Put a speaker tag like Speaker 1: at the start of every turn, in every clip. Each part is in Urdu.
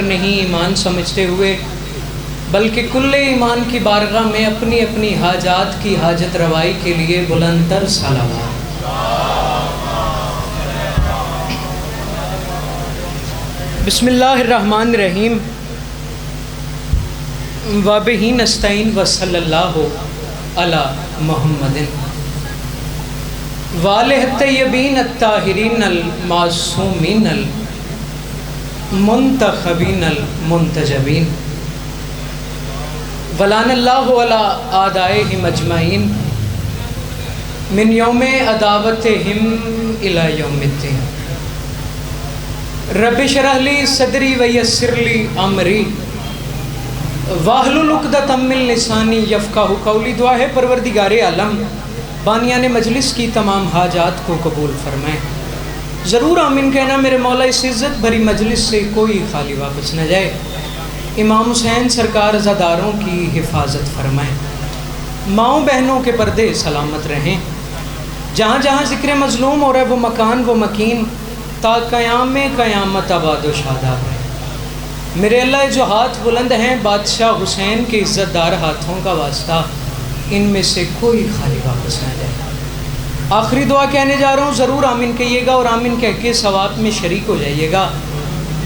Speaker 1: نہیں ایمان سمجھتے ہوئے بلکہ کل ایمان کی بارگاہ میں اپنی اپنی حاجات کی حاجت روائی کے لیے بلند تر صلوات۔ بسم اللہ الرحمن الرحیم وبہ نستعین وصلی اللہ علی محمد وآلہ الطیبین الطاہرین المعصومین منتخبین المنتجبین ولعن اللہ علی اعدائہم اجمعین من یوم عداوتہم الی یوم الدین۔ رب اشرح لی صدری ویسر لی امری واحلل عقدۃ من لسانی یفقہوا قولی۔ دعا ہے پروردگار عالم بانیان مجلس کی تمام حاجات کو قبول فرمائیں۔ ضرور آمین کہنا میرے مولا، اس عزت بھری مجلس سے کوئی خالی واپس نہ جائے۔ امام حسین سرکار عزاداروں کی حفاظت فرمائیں، ماؤں بہنوں کے پردے سلامت رہیں، جہاں جہاں ذکر مظلوم ہو رہا ہے وہ مکان وہ مکین تا قیام قیامت آباد و شاداب رہے۔ میرے اللہ جو ہاتھ بلند ہیں بادشاہ حسین کے عزت دار ہاتھوں کا واسطہ، ان میں سے کوئی خالی واپس نہ جائے۔ آخری دعا کہنے جا رہا ہوں، ضرور آمین کہیے گا اور آمین کہہ کے ثواب میں شریک ہو جائیے گا۔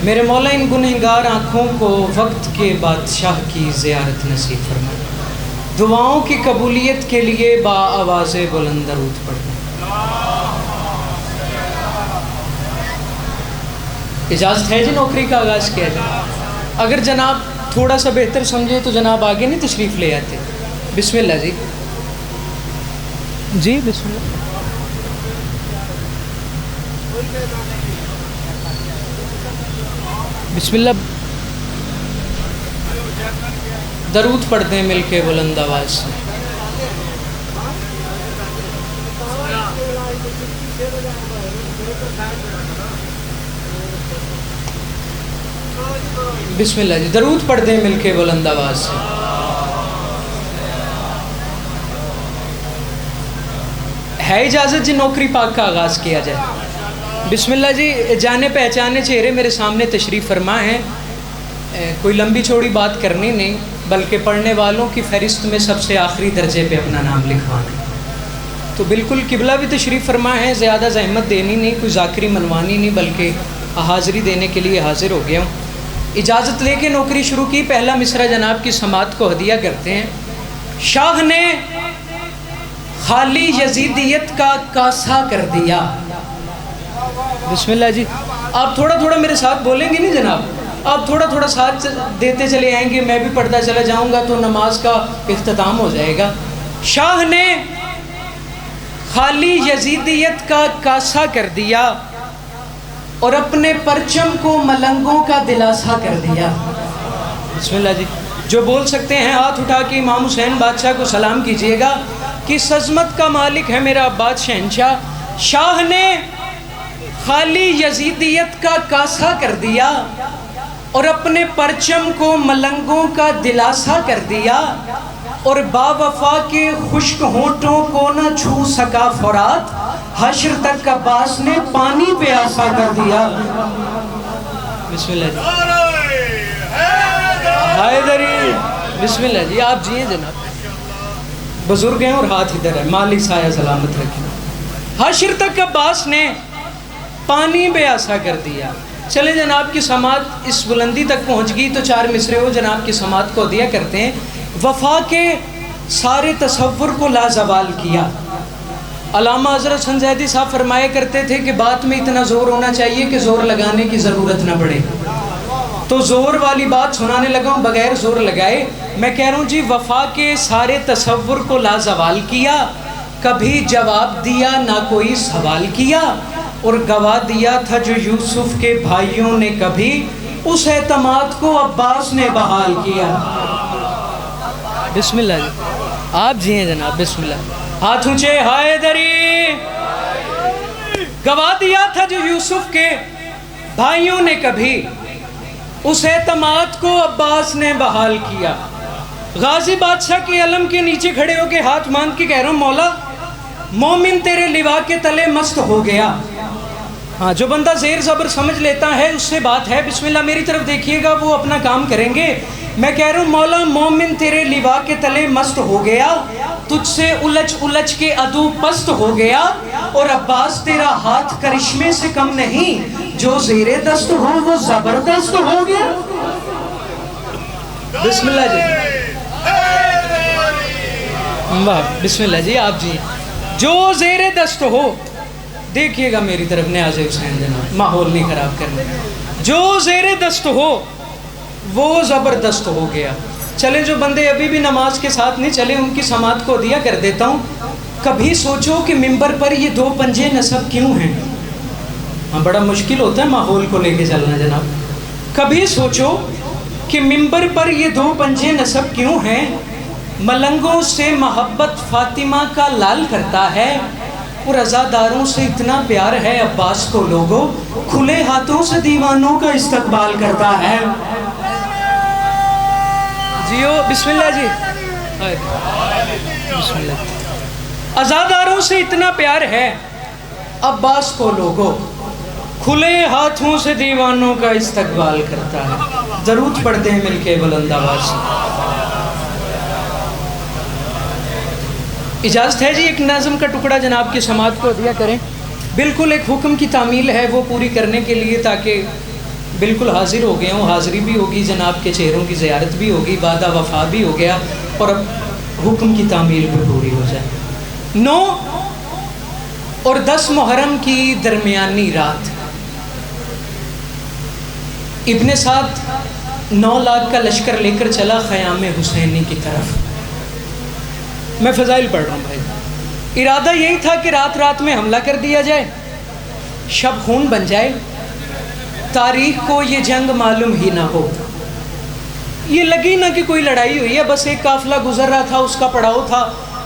Speaker 1: میرے مولا ان گنہگار آنکھوں کو وقت کے بادشاہ کی زیارت نصیب فرمائے۔ دعاؤں کی قبولیت کے لیے با آواز بلند درود پڑھیں۔ اجازت ہے جی نوکری کا آغاز کیا جائے؟ اگر جناب تھوڑا سا بہتر سمجھے تو جناب آگے نہیں تشریف لے آتے۔ بسم اللہ جی جی بسم اللہ۔ بسم اللہ درود پڑھتے ہیں مل کے بلند آواز سے۔ بسم اللہ جی درود پڑھتے ہیں مل کے بلند آواز سے۔ ہے اجازت جی نوکری پاک کا آغاز کیا جائے؟ بسم اللہ جی۔ جانے پہچانے چہرے میرے سامنے تشریف فرما ہیں، کوئی لمبی چوڑی بات کرنی نہیں بلکہ پڑھنے والوں کی فہرست میں سب سے آخری درجے پہ اپنا نام لکھوانا ہے۔ تو بالکل قبلہ بھی تشریف فرما ہے، زیادہ زحمت دینی نہیں، کوئی ذاکری منوانی نہیں بلکہ حاضری دینے کے لیے حاضر ہو گیا ہوں۔ اجازت لے کے نوکری شروع کی۔ پہلا مصرع جناب کی سماعت کو ہدیہ کرتے ہیں۔ شاہ نے خالی یزیدیت کا کاسا کر دیا۔ بسم اللہ جی۔ آپ تھوڑا تھوڑا میرے ساتھ بولیں گے نہیں جناب، آپ تھوڑا تھوڑا ساتھ دیتے چلے آئیں گے، میں بھی پڑھتا چلا جاؤں گا تو نماز کا اختتام ہو جائے گا۔ شاہ نے خالی یزیدیت کا کاسا کر دیا اور اپنے پرچم کو ملنگوں کا دلاسا کر دیا۔ بسم اللہ جی۔ جو بول سکتے ہیں ہاتھ اٹھا کے امام حسین بادشاہ کو سلام کیجئے گا کہ عظمت کا مالک ہے میرا عباس شہنشاہ۔ شاہ نے خالی یزیدیت کا کاسا کر دیا اور اپنے پرچم کو ملنگوں کا دلاسا کر دیا، اور با وفا کے خشک ہونٹوں کو نہ چھو سکا فرات، حشر تک عباس نے پانی پیاسا کر دیا۔ بسم اللہ جی۔ حیدری۔ بسم اللہ جی۔ آپ جیئے جناب، بزرگ ہیں اور ہاتھ ادھر ہے، مالک سایہ سلامت رکھیں۔ حشر تک عباس نے پانی پیاسا کر دیا۔ چلے جناب کی سماعت اس بلندی تک پہنچ گئی تو چار مصرے ہو جناب کی سماعت کو ہدیہ کرتے ہیں۔ وفا کے سارے تصور کو لازوال کیا۔ علامہ حضرت سنجیدی صاحب فرمایا کرتے تھے کہ بات میں اتنا زور ہونا چاہیے کہ زور لگانے کی ضرورت نہ پڑے، تو زور والی بات سنانے لگا ہوں بغیر زور لگائے۔ میں کہہ رہا ہوں جی، وفا کے سارے تصور کو لازوال کیا، کبھی جواب دیا نہ کوئی سوال کیا، اور گوا دیا تھا جو یوسف کے بھائیوں نے کبھی، اس اعتماد کو عباس نے بحال کیا۔ بسم اللہ جی۔ آپ جی ہیں جناب، بسم اللہ۔ ہاتھ اونچے۔ حیدری۔ گوا دیا تھا جو یوسف کے بھائیوں نے کبھی، اس اعتماد کو عباس نے بحال کیا۔ غازی بادشاہ کے علم کے نیچے کھڑے ہو کے ہاتھ مانگ کے کہہ رہا ہوں، مولا مومن تیرے لوا کے تلے مست ہو گیا، ہاں جو بندہ زیر زبر سمجھ لیتا ہے اس سے بات ہے. بسم اللہ میری طرف دیکھیے گا, وہ اپنا کام کریں گے. میں کہہ رہا ہوں مولا مومن تیرے لیوا کے تلے مست ہو گیا, تجھ سے الجھ الجھ کے عدو پست ہو گیا, اور عباس تیرا ہاتھ کرشمے سے کم نہیں, جو زیر دست ہو وہ زبردست ہو گیا. بسم اللہ جی, واہ بسم اللہ جی. آپ جی جو زیر دست ہو, دیکھیے گا میری طرف نیاز حسین جناب, ماحول نہیں خراب کرنا. جو زیر دست ہو وہ زبردست ہو گیا. چلیں جو بندے ابھی بھی نماز کے ساتھ نہیں چلے ان کی سماعت کو دیا کر دیتا ہوں. کبھی سوچو کہ ممبر پر یہ دو پنجے نصب کیوں ہیں؟ ہاں بڑا مشکل ہوتا ہے ماحول کو لے کے چلنا جناب. کبھی سوچو کہ ممبر پر یہ دو پنجے نصب کیوں ہیں؟ ملنگوں سے محبت فاطمہ کا لال کرتا ہے, اور عزاداروں سے اتنا پیار ہے عباس کو لوگوں, کھلے ہاتھوں سے دیوانوں کا استقبال کرتا ہے. جیو بسم اللہ جی, بسم اللہ. عزاداروں سے اتنا پیار ہے عباس کو لوگوں, کھلے ہاتھوں سے دیوانوں کا استقبال کرتا ہے. درود پڑھتے ہیں مل کے بلند آواز سے. اجازت ہے جی ایک نظم کا ٹکڑا جناب کی سماعت کو دیا کریں. بالکل ایک حکم کی تعمیل ہے, وہ پوری کرنے کے لیے تاکہ بالکل حاضر ہو گئے ہوں, حاضری بھی ہوگی, جناب کے چہروں کی زیارت بھی ہوگی, وعدہ وفا بھی ہو گیا, اور اب حکم کی تعمیل بھی پوری ہو جائے. 9 اور 10 محرم کی درمیانی رات ابن سعد 9 لاکھ کا لشکر لے کر چلا خیام حسینی کی طرف. میں فضائل پڑھ رہا ہوں بھائی. ارادہ یہی تھا کہ رات رات میں حملہ کر دیا جائے, شب خون بن جائے, تاریخ کو یہ جنگ معلوم ہی نہ ہو. یہ لگی نہ کہ کوئی لڑائی ہوئی ہے, بس ایک قافلہ گزر رہا تھا, اس کا پڑاؤ تھا,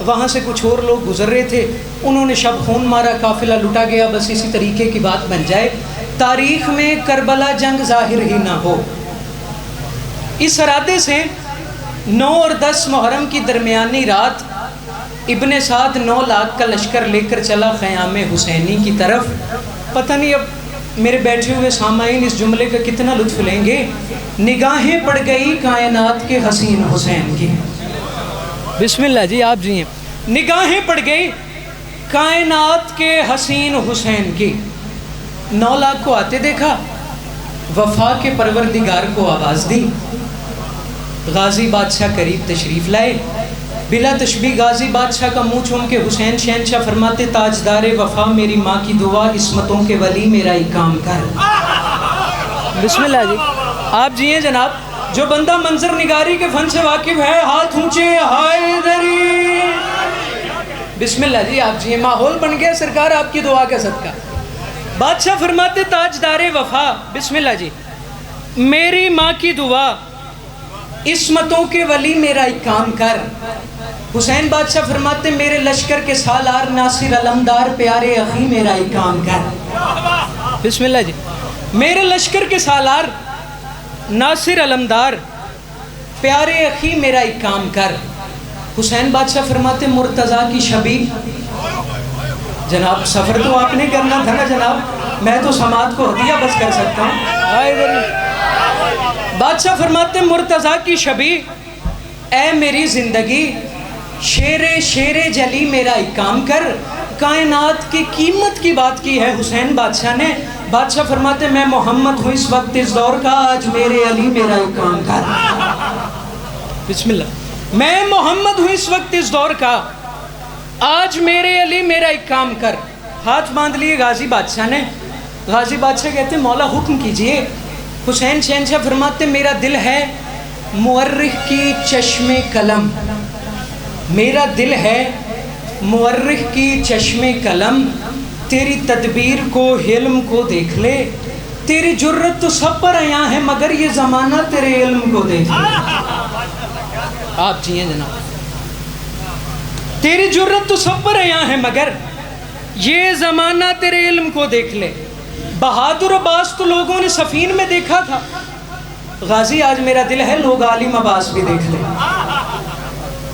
Speaker 1: وہاں سے کچھ اور لوگ گزر رہے تھے, انہوں نے شب خون مارا, قافلہ لٹا گیا, بس اسی طریقے کی بات بن جائے, تاریخ میں کربلا جنگ ظاہر ہی نہ ہو. اس ارادے سے 9 اور 10 محرم کی درمیانی رات ابن سعد 9 لاکھ کا لشکر لے کر چلا خیام حسینی کی طرف. پتہ نہیں اب میرے بیٹھے ہوئے سامعین اس جملے کا کتنا لطف لیں گے. نگاہیں پڑ گئی کائنات کے حسین حسین کی. بسم اللہ جی, آپ جی ہیں. نگاہیں پڑ گئی کائنات کے حسین حسین کی. 9 لاکھ کو آتے دیکھا, وفا کے پروردگار کو آواز دی, غازی بادشاہ قریب تشریف لائے. بلا تشبیہ غازی بادشاہ کا منہ چوم کے حسین شہنشاہ فرماتے, تاجدار وفا میری ماں کی دعا, عصمتوں کے ولی میرا ہی کام کر. بسم اللہ جی, آپ جی ہیں جناب. جو بندہ منظر نگاری کے فن سے واقف ہے ہاتھ اونچے, حیدری. بسم اللہ جی, آپ جی ہیں. ماحول بن گیا سرکار آپ کی دعا کا صدقہ. بادشاہ فرماتے تاجدار وفا, بسم اللہ جی, میری ماں کی دعا, عصمتوں کے ولی میرا ہی کام کر. حسین بادشاہ فرماتے میرے لشکر کے سالار ناصر علمدار پیارے اخی میرا ہی کام کر. بسم اللہ جی, میرے لشکر کے سالار ناصر علمدار پیارے اخی میرا ہی کام کر. حسین بادشاہ فرماتے مرتضیٰ کی شبی. جناب سفر تو آپ نے کرنا تھا نا جناب, میں تو سماعت کو ہدیہ بس کر سکتا ہوں. بادشاہ فرماتے مرتضیٰ کی شبی, اے میری زندگی, شیر جلی میرا ہی کام کر. کائنات کی قیمت کی بات کی ہے حسین بادشاہ نے. بادشاہ فرماتے میں محمد ہوں اس وقت اس دور کا, آج میرے علی میرا ہی کام کر. بسم اللہ, میں محمد ہوں اس وقت اس دور کا, آج میرے علی میرا ہی کام کر. ہاتھ باندھ لیے غازی بادشاہ نے. غازی بادشاہ کہتے مولا حکم کیجئے. حسین شہنشاہ فرماتے میرا دل ہے مورخ کی چشم قلم, میرا دل ہے مورخ کی چشم قلم, تیری تدبیر کو حلم کو دیکھ لے, تیری جرت تو سب پر عیاں ہے مگر یہ زمانہ تیرے علم کو دیکھ لے. آپ جی ہیں جناب. تیری جرت تو سب پر عیاں ہے مگر یہ زمانہ تیرے علم کو دیکھ لے. بہادر عباس تو لوگوں نے سفین میں دیکھا تھا, غازی آج میرا دل ہے لوگ عالم عباس بھی دیکھ لیں.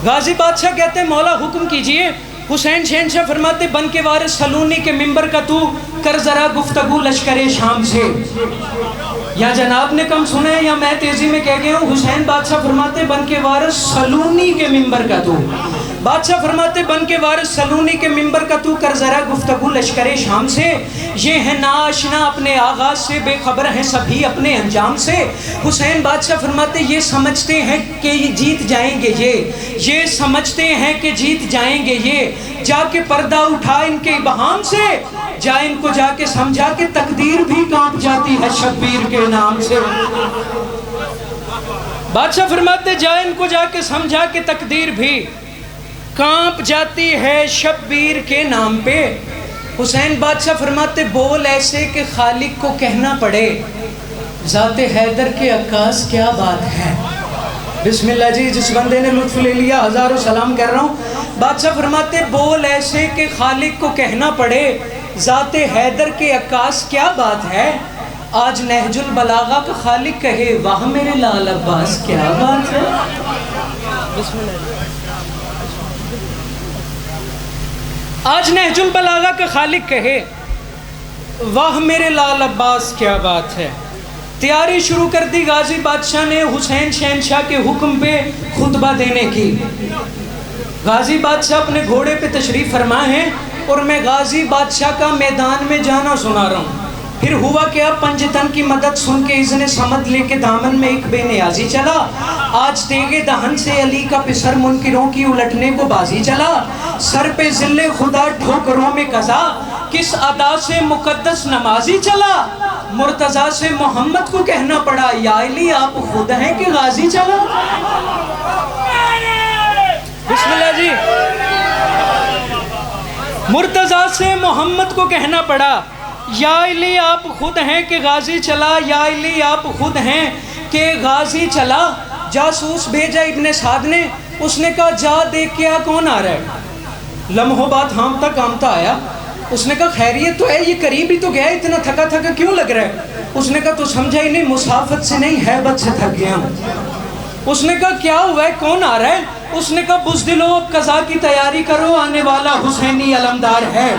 Speaker 1: غازی بادشاہ کہتے ہیں مولا حکم کیجئے. حسین شہنشاہ فرماتے بن کے وارث سلونی کے منبر کا تو کر ذرا گفتگو لشکر شام سے. یا جناب نے کم سنا ہے یا میں تیزی میں کہہ گیا ہوں. حسین بادشاہ فرماتے بن کے وارث سلونی کے منبر کا تو. بادشاہ فرماتے بن کے وارث سلونی کے منبر کا تو کر ذرا گفتگو لشکر شام سے. یہ ہے ناآشنا اپنے آغاز سے، بے خبر ہیں سبھی اپنے انجام سے. حسین بادشاہ فرماتے یہ سمجھتے ہیں کہ یہ جیت جائیں گے، یہ سمجھتے ہیں کہ جیت جائیں گے. یہ جا کے پردہ اٹھا ان کے ابہام سے، جا ان کو جا کے سمجھا کہ تقدیر بھی کانپ جاتی ہے شبیر کے نام سے. بادشاہ فرماتے جا ان کو جا کے سمجھا کہ تقدیر بھی کانپ جاتی ہے شبیر کے نام پہ. حسین بادشاہ فرماتے بول ایسے کہ خالق کو کہنا پڑے ذات حیدر کے عکاس کیا بات ہے. بسم اللہ جی، جس بندے نے لطف لے لیا ہزاروں سلام کر رہا ہوں. بادشاہ فرماتے بول ایسے کہ خالق کو کہنا پڑے ذات حیدر کے عکاس کیا بات ہے. آج نہج البلاغہ کا خالق کہے واہ میرے لال عباس کیا بات ہے. بسم اللہ. آج نہج البلاغہ کا خالق کہے واہ میرے لال عباس کیا بات ہے. تیاری شروع کر دی غازی بادشاہ نے حسین شہنشاہ کے حکم پہ خطبہ دینے کی. غازی بادشاہ اپنے گھوڑے پہ تشریف فرما ہیں اور میں غازی بادشاہ کا میدان میں جانا سنا رہا ہوں. پھر ہوا کیا پنجتن کی مدد سن کے اذن صمد لے کے دامن میں ایک بے نیازی چلا. آج تیغے دہن سے علی کا پسر منکروں کی الٹنے کو بازی چلا. سر پہ ذل خدا ٹھوکروں میں قضا کس ادا سے مقدس نمازی چلا. مرتضیٰ سے محمد کو کہنا پڑا یا علی آپ خود ہیں کہ غازی چلا. بسم اللہ جی. مرتضیٰ سے محمد کو کہنا پڑا یا علی آپ خود ہیں کہ غازی چلا. یا علی آپ خود ہیں کہ غازی چلا. جاسوس بھیجا ابن سعد نے، اس نے کہا جا دیکھ کے کون آ رہا ہے. لمحوں بعد ہامتا کامتا آیا. اس نے کہا خیریت تو ہے، یہ قریب ہی تو گیا، اتنا تھکا تھکا کیوں لگ رہا ہے. اس نے کہا تو سمجھا ہی نہیں، مسافت سے نہیں ہیبت سے تھک گیا ہوں. اس نے کہا کیا ہوا ہے، کون آ رہا ہے. اس نے کہا بزدلو اب قضا کی تیاری کرو، آنے والا حسینی علمدار ہے.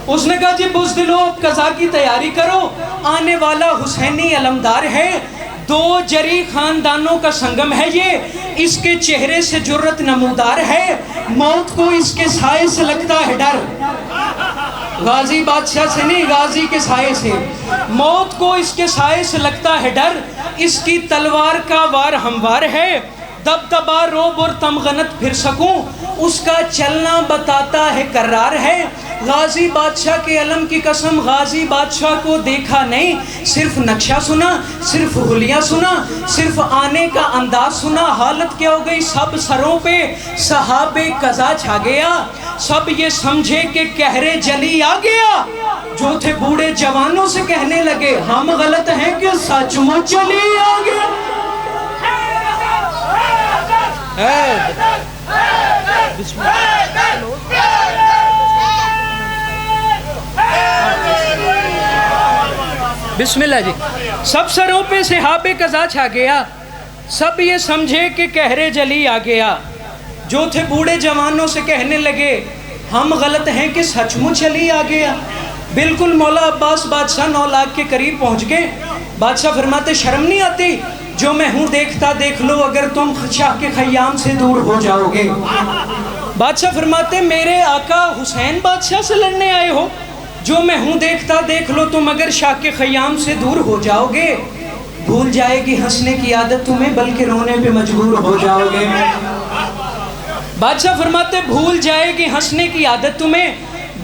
Speaker 1: اس نے کہا جی بزدلو اب قضا کی تیاری کرو، آنے والا حسینی علمدار ہے. دو جری خاندانوں کا سنگم ہے یہ، اس کے چہرے سے جرت نمودار ہے. موت کو اس کے سائے سے لگتا ہے ڈر. غازی بادشاہ سے نہیں، غازی کے سائے سے. موت کو اس کے سائے سے لگتا ہے ڈر، اس کی تلوار کا وار ہموار ہے. دبدبا روب اور تمغنت پھر سکوں، اس کا چلنا بتاتا ہے کرار ہے. غازی بادشاہ کے علم کی قسم غازی بادشاہ کو دیکھا نہیں، صرف نقشہ سنا، صرف حلیہ سنا، صرف آنے کا انداز سنا. حالت کیا ہو گئی سب سروں پہ صحاب قضا چھا گیا. سب یہ سمجھے کہ قہر جلی آ گیا. جو تھے بوڑھے جوانوں سے کہنے لگے ہم غلط ہیں کہ سچ مچ چلی آ گیا. بسم اللہ جی. سب سروں پہ صحاب قضا چھا گیا. سب یہ سمجھے کہ قہر جلی آ گیا. جو تھے بوڑھے جوانوں سے کہنے لگے ہم غلط ہیں کہ سچ مچ چلی آ گیا. بالکل مولا عباس بادشاہ 9 لاکھ کے قریب پہنچ گئے. بادشاہ فرماتے شرم نہیں آتی، جو میں ہوں دیکھتا دیکھ لو اگر تم شاہ کے خیام سے دور ہو جاؤ گے. بادشاہ فرماتے میرے آقا حسین بادشاہ سے لڑنے آئے ہو، جو میں ہوں دیکھتا دیکھ لو تم اگر شاہ کے خیام سے دور ہو جاؤ گے. بھول جائے گی ہنسنے کی عادت تمہیں بلکہ رونے پہ مجبور ہو جاؤ گے. بادشاہ فرماتے بھول جائے گی ہنسنے کی عادت تمہیں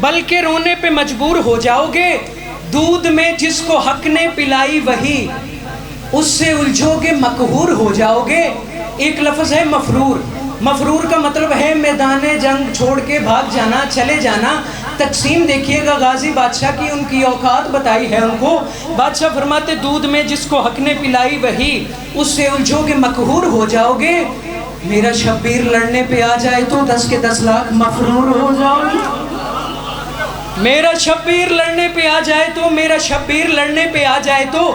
Speaker 1: بلکہ رونے پہ مجبور ہو جاؤ گے. دودھ میں جس کو حق نے پلائی وہی، اس سے الجھو گے مقہور ہو جاؤ گے. ایک لفظ ہے مفرور. مفرور کا مطلب ہے میدان جنگ چھوڑ کے بھاگ جانا، چلے جانا. تقسیم دیکھیے گا غازی بادشاہ کی، ان کی اوقات بتائی ہے ان کو. بادشاہ فرماتے دودھ میں جس کو حق نے پلائی وہی، اس سے الجھو گے مقہور ہو جاؤ گے. میرا شبیر لڑنے پہ آ جائے تو 10 کے 10 لاکھ مفرور ہو جاؤ گے. میرا شبیر لڑنے پہ آ جائے تو، میرا شبیر لڑنے پہ آ جائے تو